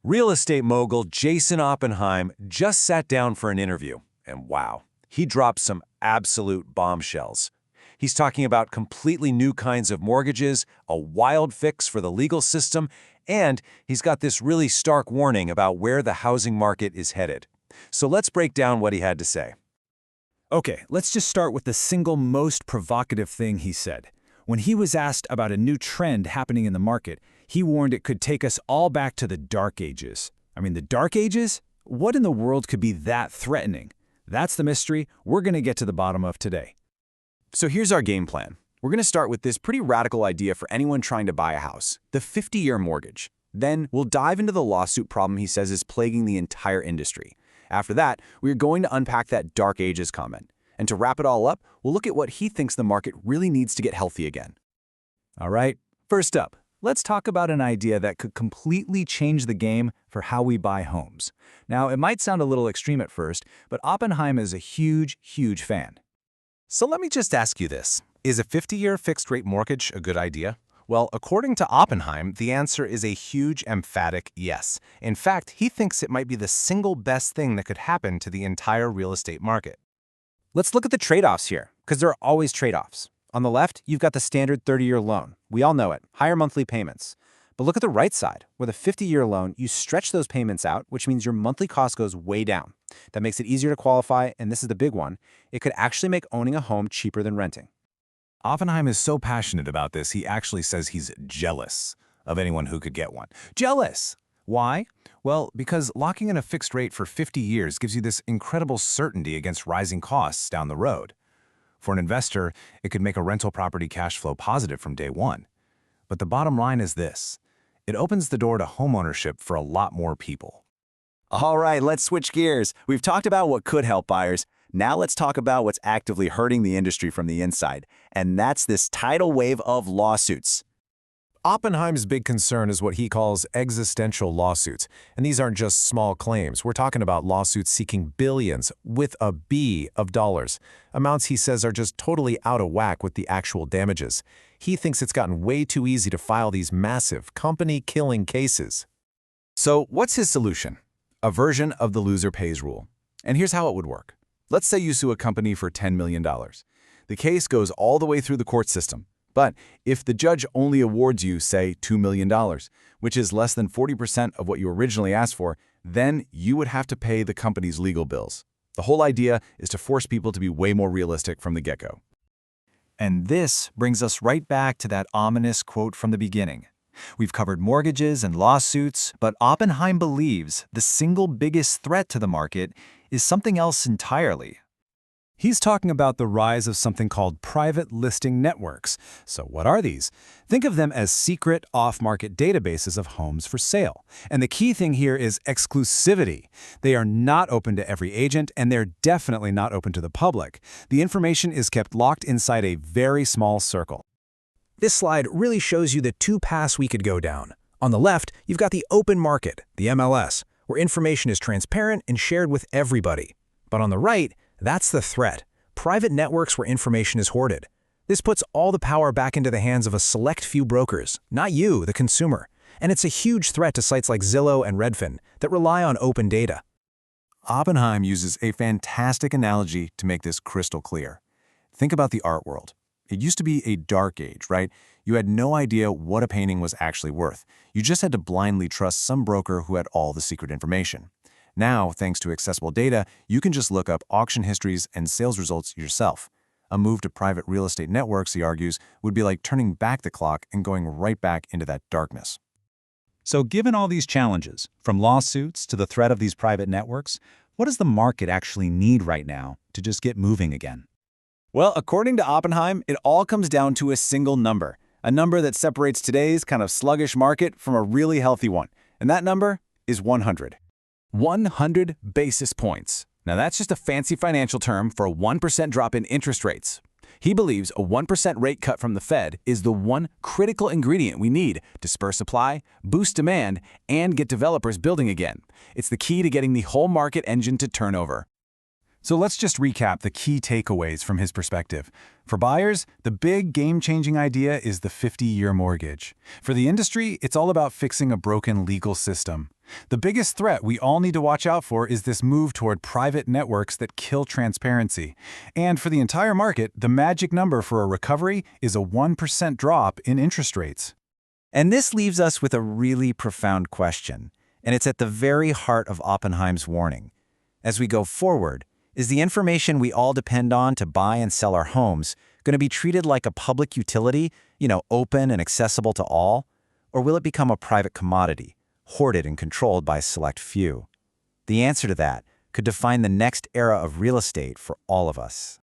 Real estate mogul Jason Oppenheim just sat down for an interview, and wow, he dropped some absolute bombshells. He's talking about completely new kinds of mortgages, a wild fix for the legal system, and he's got this really stark warning about where the housing market is headed. So let's break down what he had to say. Okay, let's just start with the single most provocative thing he said. When he was asked about a new trend happening in the market, he warned it could take us all back to the Dark Ages. I mean, the Dark Ages? What in the world could be that threatening? That's the mystery we're going to get to the bottom of today. So here's our game plan. We're going to start with this pretty radical idea for anyone trying to buy a house, the 50-year mortgage. Then we'll dive into the lawsuit problem he says is plaguing the entire industry. After that, we're going to unpack that Dark Ages comment. And to wrap it all up, we'll look at what he thinks the market really needs to get healthy again. All right, first up, let's talk about an idea that could completely change the game for how we buy homes. Now, it might sound a little extreme at first, but Oppenheim is a huge, huge fan. So let me just ask you this. Is a 50-year fixed-rate mortgage a good idea? Well, according to Oppenheim, the answer is a huge, emphatic yes. In fact, he thinks it might be the single best thing that could happen to the entire real estate market. Let's look at the trade-offs here, because there are always trade-offs. On the left, you've got the standard 30-year loan. We all know it, higher monthly payments. But look at the right side. With a 50-year loan, you stretch those payments out, which means your monthly cost goes way down. That makes it easier to qualify, and this is the big one. It could actually make owning a home cheaper than renting. Oppenheim is so passionate about this, he actually says he's jealous of anyone who could get one. Jealous! Why? Well, because locking in a fixed rate for 50 years gives you this incredible certainty against rising costs down the road. For an investor, it could make a rental property cash flow positive from day one. But the bottom line is this. It opens the door to homeownership for a lot more people. All right, let's switch gears. We've talked about what could help buyers. Now let's talk about what's actively hurting the industry from the inside, and that's this tidal wave of lawsuits. Oppenheim's big concern is what he calls existential lawsuits. And these aren't just small claims. We're talking about lawsuits seeking billions, with a B, of dollars. Amounts he says are just totally out of whack with the actual damages. He thinks it's gotten way too easy to file these massive, company-killing cases. So what's his solution? A version of the loser pays rule. And here's how it would work. Let's say you sue a company for $10 million. The case goes all the way through the court system. But if the judge only awards you, say, $2 million, which is less than 40% of what you originally asked for, then you would have to pay the company's legal bills. The whole idea is to force people to be way more realistic from the get-go. And this brings us right back to that ominous quote from the beginning. We've covered mortgages and lawsuits, but Oppenheim believes the single biggest threat to the market is something else entirely. He's talking about the rise of something called private listing networks. So what are these? Think of them as secret off-market databases of homes for sale. And the key thing here is exclusivity. They are not open to every agent, and they're definitely not open to the public. The information is kept locked inside a very small circle. This slide really shows you the two paths we could go down. On the left, you've got the open market, the MLS, where information is transparent and shared with everybody. But on the right, that's the threat. Private networks where information is hoarded. This puts all the power back into the hands of a select few brokers, not you, the consumer. And it's a huge threat to sites like Zillow and Redfin that rely on open data. Oppenheim uses a fantastic analogy to make this crystal clear. Think about the art world. It used to be a dark age, right? You had no idea what a painting was actually worth. You just had to blindly trust some broker who had all the secret information. Now, thanks to accessible data, you can just look up auction histories and sales results yourself. A move to private real estate networks, he argues, would be like turning back the clock and going right back into that darkness. So given all these challenges, from lawsuits to the threat of these private networks, what does the market actually need right now to just get moving again? Well, according to Oppenheim, it all comes down to a single number, a number that separates today's kind of sluggish market from a really healthy one. And that number is 100. 100 basis points. Now that's just a fancy financial term for a 1% drop in interest rates. He believes a 1% rate cut from the Fed is the one critical ingredient we need to spur supply, boost demand, and get developers building again. It's the key to getting the whole market engine to turn over. So let's just recap the key takeaways from his perspective. For buyers, the big game-changing idea is the 50-year mortgage. For the industry, it's all about fixing a broken legal system. The biggest threat we all need to watch out for is this move toward private networks that kill transparency. And for the entire market, the magic number for a recovery is a 1% drop in interest rates. And this leaves us with a really profound question, and it's at the very heart of Oppenheim's warning. As we go forward, is the information we all depend on to buy and sell our homes going to be treated like a public utility, open and accessible to all? Or will it become a private commodity, hoarded and controlled by a select few? The answer to that could define the next era of real estate for all of us.